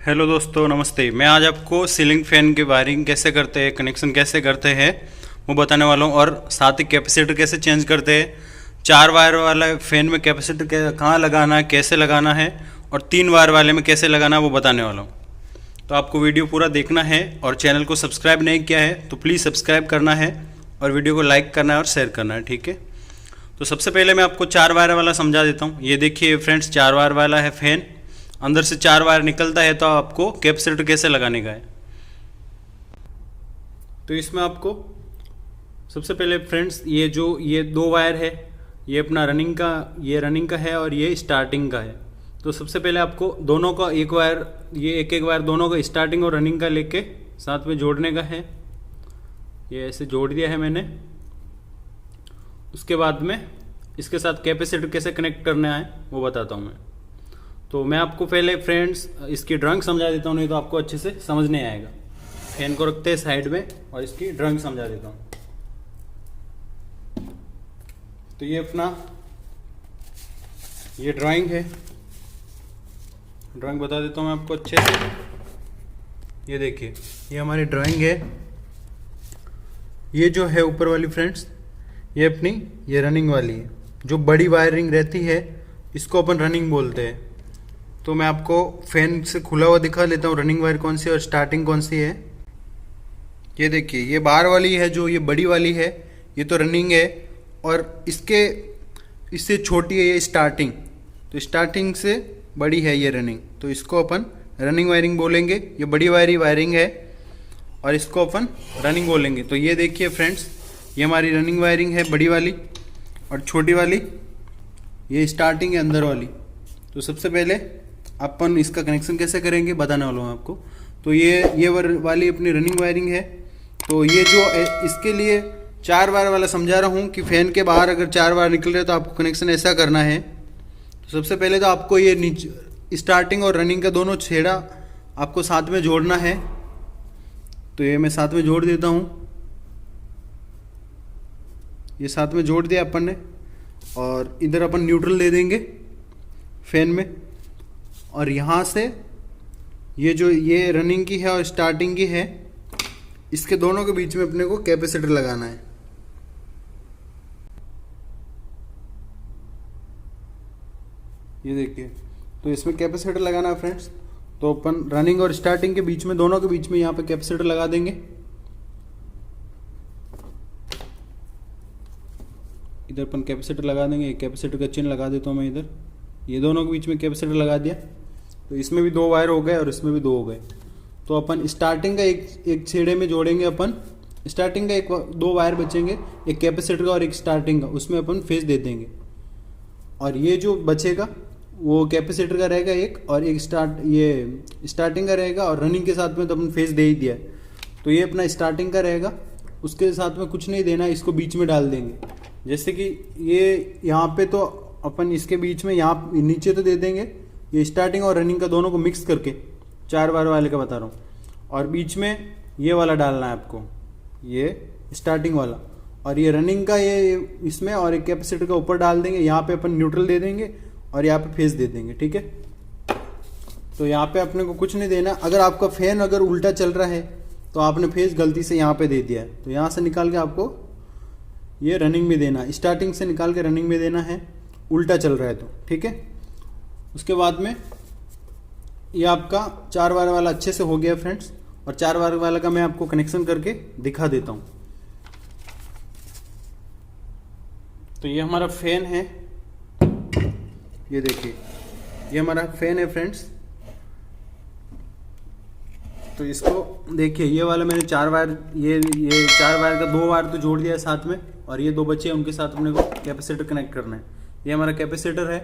Hello दोस्तों, नमस्ते। मैं आज आपको सीलिंग फैन की वायरिंग कैसे करते हैं, कनेक्शन कैसे करते हैं वो बताने वाला हूँ, और साथ ही कैपेसिटर कैसे चेंज करते हैं। 4 वायर वाला फैन में कैपेसिटर कहाँ लगाना है, कैसे लगाना है, और 3 वायर वाले में कैसे लगाना है वो बताने वाला हूँ। तो आपको वीडियो पूरा देखना है, और चैनल को सब्सक्राइब नहीं किया है तो प्लीज़ सब्सक्राइब करना है, और वीडियो को लाइक करना है और शेयर करना है, ठीक है। तो सबसे पहले मैं आपको 4 वायर वाला समझा देता हूँ। ये देखिए फ्रेंड्स, 4 वायर वाला है फैन। अंदर से 4 वायर निकलता है, तो आपको कैपेसिटर कैसे लगाने का है। तो इसमें आपको सबसे पहले फ्रेंड्स, ये 2 वायर है, ये अपना रनिंग का है, और ये स्टार्टिंग का है। तो सबसे पहले आपको दोनों का एक वायर, ये एक वायर दोनों का स्टार्टिंग और रनिंग का लेके साथ में जोड़ने का है। ये ऐसे जोड़ दिया है मैंने। उसके बाद में इसके साथ कैपेसिटर कैसे कनेक्ट करना है वो बताता हूँ मैं। तो मैं आपको पहले फ्रेंड्स इसकी ड्राइंग समझा देता हूँ, नहीं तो आपको अच्छे से समझ नहीं आएगा। फैन को रखते हैं साइड में और इसकी ड्राइंग समझा देता हूँ। तो ये अपना ये ड्राइंग है, ड्राइंग बता देता हूँ मैं आपको अच्छे से। ये देखिए, ये हमारी ड्राइंग है। ये जो है ऊपर वाली फ्रेंड्स, ये अपनी ये रनिंग वाली है। जो बड़ी वायरिंग रहती है इसको अपन रनिंग बोलते हैं। तो मैं आपको फैन से खुला हुआ दिखा लेता हूँ, रनिंग वायर कौन सी है और स्टार्टिंग कौन सी है। ये देखिए, ये बाहर वाली है, जो ये बड़ी वाली है ये तो रनिंग है, और इससे छोटी है ये स्टार्टिंग। तो स्टार्टिंग से बड़ी है ये रनिंग, तो इसको अपन रनिंग वायरिंग बोलेंगे। ये बड़ी वायरिंग है और इसको अपन रनिंग बोलेंगे। तो ये देखिए फ्रेंड्स, ये हमारी रनिंग वायरिंग है बड़ी वाली, और छोटी वाली ये स्टार्टिंग है अंदर वाली। तो सबसे पहले अपन इसका कनेक्शन कैसे करेंगे बताने वाला हूँ आपको। तो ये वाली अपनी रनिंग वायरिंग है। तो ये जो इसके लिए 4 वायर वाला समझा रहा हूँ कि फैन के बाहर अगर 4 वायर निकल रहे तो आपको कनेक्शन ऐसा करना है। तो सबसे पहले तो आपको ये नीचे स्टार्टिंग और रनिंग का दोनों छेड़ा आपको साथ में जोड़ना है। तो ये मैं साथ में जोड़ देता हूँ। ये साथ में जोड़ दिया अपन ने, और इधर अपन न्यूट्रल दे देंगे फैन में। और यहाँ से ये रनिंग की है और स्टार्टिंग की है, इसके दोनों के बीच में अपने को कैपेसिटर लगाना है। ये देखिए, तो इसमें कैपेसिटर लगाना है फ्रेंड्स। तो अपन रनिंग और स्टार्टिंग के बीच में, दोनों के बीच में यहाँ पे कैपेसिटर लगा देंगे। इधर अपन कैपेसिटर लगा देंगे। कैपेसिटर का चिन्ह लगा देता हूँ मैं इधर। ये दोनों के बीच में कैपेसिटर लगा दिया। तो इसमें भी 2 वायर हो गए और इसमें भी 2 हो गए। तो अपन स्टार्टिंग का एक छेड़े में जोड़ेंगे अपन। स्टार्टिंग का 2 वायर बचेंगे, एक कैपेसिटर का और एक स्टार्टिंग का, उसमें अपन फेस दे देंगे। और ये जो बचेगा वो कैपेसिटर का रहेगा एक, और एक स्टार्टिंग का रहेगा, और रनिंग के साथ में तो अपन फेस दे ही दिया है। तो ये अपना स्टार्टिंग का रहेगा, उसके साथ में कुछ नहीं देना, इसको बीच में डाल देंगे। जैसे कि ये यहाँ पे तो अपन इसके बीच में यहाँ नीचे तो दे देंगे, ये स्टार्टिंग और रनिंग का दोनों को मिक्स करके 4 वायर वाले का बता रहा हूँ। और बीच में ये वाला डालना है आपको, ये स्टार्टिंग वाला, और ये रनिंग का ये इसमें, और एक कैपेसिटर का ऊपर डाल देंगे। यहाँ पे अपन न्यूट्रल दे देंगे और यहाँ पे फेस दे देंगे, ठीक है। तो यहाँ पे अपने को कुछ नहीं देना। अगर आपका फैन अगर उल्टा चल रहा है तो आपने फेस गलती से यहाँ पे दे दिया है, तो यहाँ से निकाल के आपको ये रनिंग में देना, स्टार्टिंग से निकाल के रनिंग में देना है, उल्टा चल रहा है तो, ठीक है। उसके बाद में ये आपका 4 वायर वाला अच्छे से हो गया फ्रेंड्स। और 4 वायर वाला का मैं आपको कनेक्शन करके दिखा देता हूँ। तो ये हमारा फैन है, ये देखिए, ये हमारा फैन है फ्रेंड्स। तो इसको देखिए, ये वाला मैंने 4 वायर, ये 4 वायर का 2 वायर तो जोड़ दिया है साथ में, और ये 2 बचे हैं, उनके साथ अपने को कैपेसिटर कनेक्ट करना है। ये हमारा कैपेसिटर है।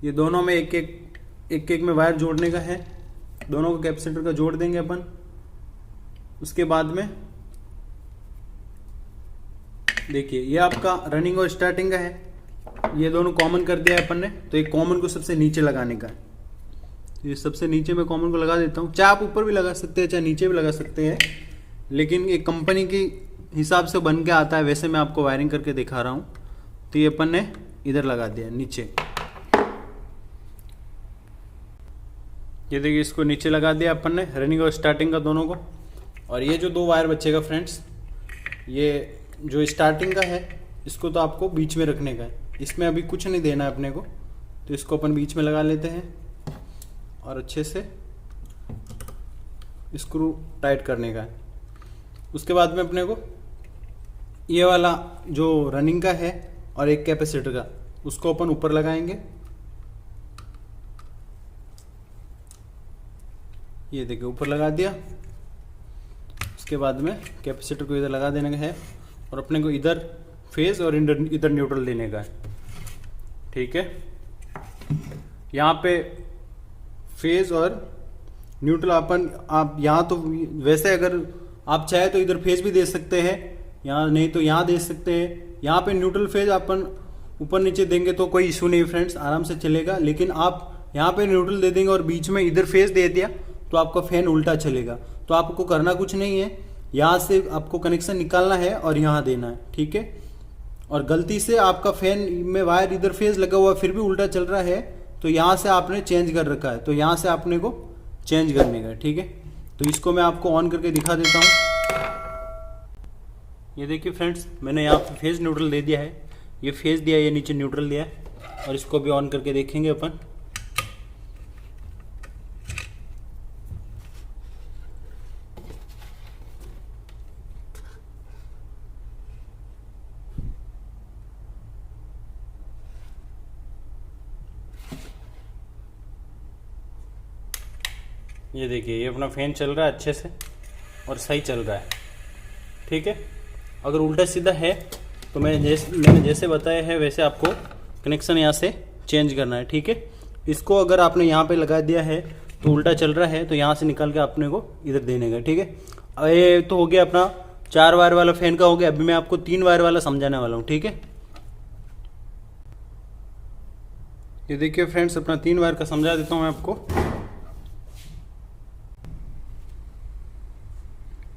ये दोनों में एक में वायर जोड़ने का है, दोनों को कैपेसिटर का जोड़ देंगे अपन। उसके बाद में देखिए, ये आपका रनिंग और स्टार्टिंग का है, ये दोनों कॉमन कर दिया है अपन ने। तो एक कॉमन को सबसे नीचे लगाने का है। ये सबसे नीचे में कॉमन को लगा देता हूँ। चाहे आप ऊपर भी लगा सकते हैं, चाहे नीचे भी लगा सकते हैं, लेकिन ये कंपनी की हिसाब से बन के आता है, वैसे मैं आपको वायरिंग करके दिखा रहा हूँ। तो ये अपन ने इधर लगा दिया नीचे। ये देखिए इसको नीचे लगा दिया अपन ने, रनिंग और स्टार्टिंग का दोनों को। और ये जो 2 वायर बचेगा फ्रेंड्स, ये जो स्टार्टिंग का है इसको तो आपको बीच में रखने का है, इसमें अभी कुछ नहीं देना है अपने को। तो इसको अपन बीच में लगा लेते हैं और अच्छे से स्क्रू टाइट करने का है। उसके बाद में अपने को ये वाला जो रनिंग का है और एक कैपेसिटर का, उसको अपन ऊपर लगाएंगे। ये देखिए ऊपर लगा दिया। उसके बाद में कैपेसिटर को इधर लगा देने का है और अपने को इधर फेज और इधर न्यूट्रल देने का है। ठीक है, यहाँ पे फेज और न्यूट्रल अपन, आप यहाँ तो वैसे अगर आप चाहे तो इधर फेज भी दे सकते हैं, यहाँ नहीं तो यहाँ दे सकते हैं। यहाँ पे न्यूट्रल फेज अपन ऊपर नीचे देंगे तो कोई इशू नहीं फ्रेंड्स, आराम से चलेगा। लेकिन आप यहाँ पे न्यूट्रल दे देंगे और बीच में इधर फेज दे दिया तो आपका फैन उल्टा चलेगा। तो आपको करना कुछ नहीं है, यहाँ से आपको कनेक्शन निकालना है और यहाँ देना है। ठीक है, और गलती से आपका फैन में वायर इधर फेज लगा हुआ फिर भी उल्टा चल रहा है तो यहाँ से आपने चेंज कर रखा है, तो यहाँ से आपने को चेंज करने का। ठीक है, तो इसको मैं आपको ऑन करके दिखा देता हूँ। ये देखिए फ्रेंड्स, मैंने यहाँ पे फेज न्यूट्रल दे दिया है, ये फेज दिया, ये नीचे न्यूट्रल दिया है। और इसको भी ऑन करके देखेंगे अपन। ये देखिए ये अपना फैन चल रहा है अच्छे से और सही चल रहा है। ठीक है, अगर उल्टा सीधा है तो मैंने जैसे बताया है वैसे आपको कनेक्शन यहाँ से चेंज करना है। ठीक है, इसको अगर आपने यहाँ पे लगा दिया है तो उल्टा चल रहा है तो यहाँ से निकाल के अपने को इधर देने का। ठीक है, ये तो हो गया अपना 4 वायर वाला फैन का हो गया। अभी मैं आपको 3 वायर वाला समझाने वाला हूँ। ठीक है, ये देखिए फ्रेंड्स, अपना 3 वायर का समझा देता हूँ मैं आपको।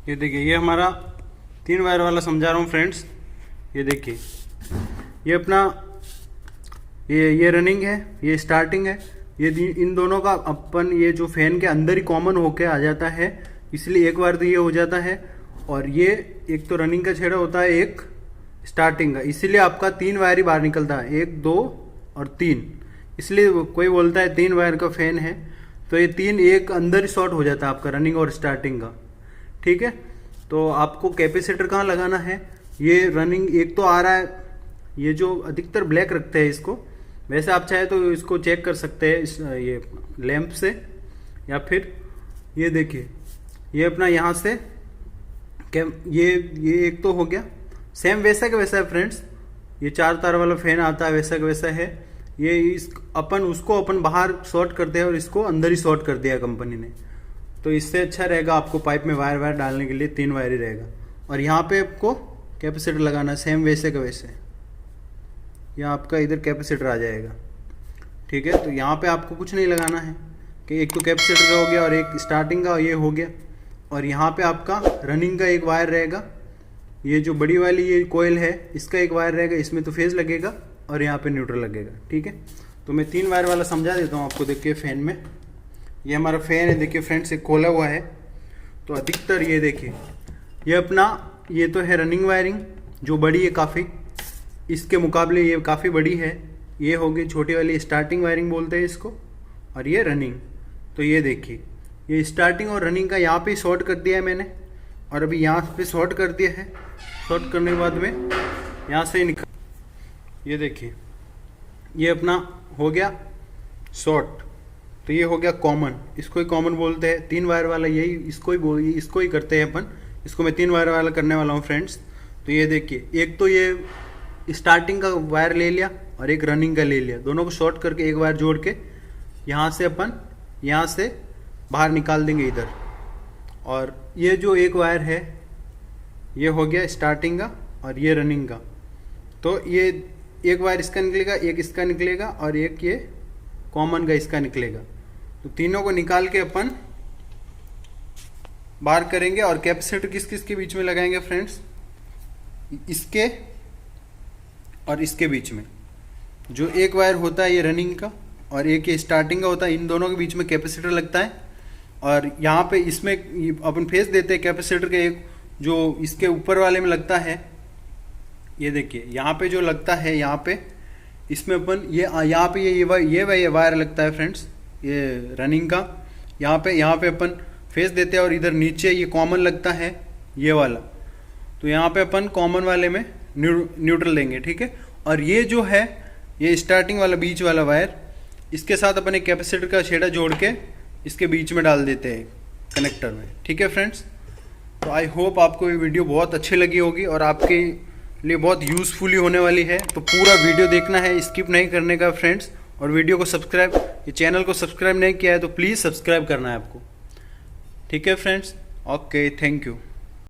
ये देखिए ये हमारा 3 वायर वाला समझा रहा हूँ फ्रेंड्स। ये देखिए ये अपना ये रनिंग है, ये स्टार्टिंग है। ये इन दोनों का अपन ये जो फैन के अंदर ही कॉमन होके आ जाता है, इसलिए एक बार तो ये हो जाता है। और ये एक तो रनिंग का छेड़ा होता है, एक स्टार्टिंग का, इसीलिए आपका 3 वायर ही बाहर निकलता है, 1 2 और 3। इसलिए कोई बोलता है 3 वायर का फैन है, तो ये 3 एक अंदर ही शॉर्ट हो जाता है आपका रनिंग और स्टार्टिंग का। ठीक है, तो आपको कैपेसिटर कहाँ लगाना है, ये रनिंग एक तो आ रहा है, ये जो अधिकतर ब्लैक रखते हैं इसको। वैसे आप चाहे तो इसको चेक कर सकते हैं ये लैंप से, या फिर ये देखिए ये अपना यहाँ से ये एक तो हो गया। सेम वैसा का वैसा है फ्रेंड्स, ये 4 तार वाला फैन आता है वैसा का वैसा है। ये उसको अपन बाहर शॉर्ट करते हैं और इसको अंदर ही शॉर्ट कर दिया कंपनी ने। तो इससे अच्छा रहेगा आपको पाइप में वायर डालने के लिए 3 वायर ही रहेगा। और यहाँ पे आपको कैपेसिटर लगाना सेम वैसे का वैसे, यहाँ आपका इधर कैपेसिटर आ जाएगा। ठीक है, तो यहाँ पे आपको कुछ नहीं लगाना है कि एक तो कैपेसिटर का हो गया और एक स्टार्टिंग का ये हो गया। और यहाँ पे आपका रनिंग का एक वायर रहेगा, ये जो बड़ी वाली ये कोयल है इसका एक वायर रहेगा, इसमें तो फेज लगेगा और यहाँ पे न्यूट्रल लगेगा। ठीक है, तो मैं 3 वायर वाला समझा देता हूँ आपको। देखिए फैन में ये हमारा फैन है, देखिए फ्रेंड्स एक खोला हुआ है। तो अधिकतर ये देखिए ये अपना ये तो है रनिंग वायरिंग जो बड़ी है काफ़ी, इसके मुकाबले ये काफ़ी बड़ी है। ये होगी छोटी वाली स्टार्टिंग वायरिंग बोलते हैं इसको, और ये रनिंग। तो ये देखिए ये स्टार्टिंग और रनिंग का यहाँ पे शॉर्ट कर दिया है मैंने, और अभी यहाँ पे शॉर्ट कर दिया है। शॉर्ट करने के बाद में यहाँ से निकाल, ये देखिए ये अपना हो गया शॉर्ट। तो ये हो गया कॉमन, इसको ही कॉमन बोलते हैं। 3 वायर वाला यही इसको ही करते हैं अपन। इसको मैं 3 वायर वाला करने वाला हूँ फ्रेंड्स। तो ये देखिए एक तो ये स्टार्टिंग का वायर ले लिया और एक रनिंग का ले लिया, दोनों को शॉर्ट करके एक वायर जोड़ के यहाँ से अपन यहाँ से बाहर निकाल देंगे इधर। और ये जो एक वायर है ये हो गया स्टार्टिंग का और ये रनिंग का। तो ये एक वायर इसका निकलेगा, एक इसका निकलेगा और एक ये कॉमन का इसका निकलेगा। तो तीनों को निकाल के अपन बाहर करेंगे। और कैपेसिटर किस किस के बीच में लगाएंगे फ्रेंड्स, इसके और इसके बीच में। जो एक वायर होता है ये रनिंग का और एक ये स्टार्टिंग का होता है, इन दोनों के बीच में कैपेसिटर लगता है। और यहाँ पे इसमें अपन फेस देते हैं कैपेसिटर के, एक जो इसके ऊपर वाले में लगता है, ये देखिए यहाँ पे जो लगता है, यहाँ पे इसमें अपन यहाँ पे ये वायर लगता है फ्रेंड्स, ये रनिंग का। यहाँ पे अपन फेस देते हैं और इधर नीचे ये कॉमन लगता है ये वाला, तो यहाँ पे अपन कॉमन वाले में न्यूट्रल देंगे, ठीक है। और ये जो है ये स्टार्टिंग वाला बीच वाला वायर, इसके साथ अपन एक कैपेसिटर का छेड़ा जोड़ के इसके बीच में डाल देते हैं कनेक्टर में, ठीक है फ्रेंड्स। तो आई होप आपको ये वीडियो बहुत अच्छी लगी होगी और आपके लिए बहुत यूज़फुली होने वाली है। तो पूरा वीडियो देखना है, स्किप नहीं करने का फ्रेंड्स। और वीडियो को सब्सक्राइब, ये चैनल को सब्सक्राइब नहीं किया है तो प्लीज़ सब्सक्राइब करना है आपको, ठीक है फ्रेंड्स। Okay, thank you.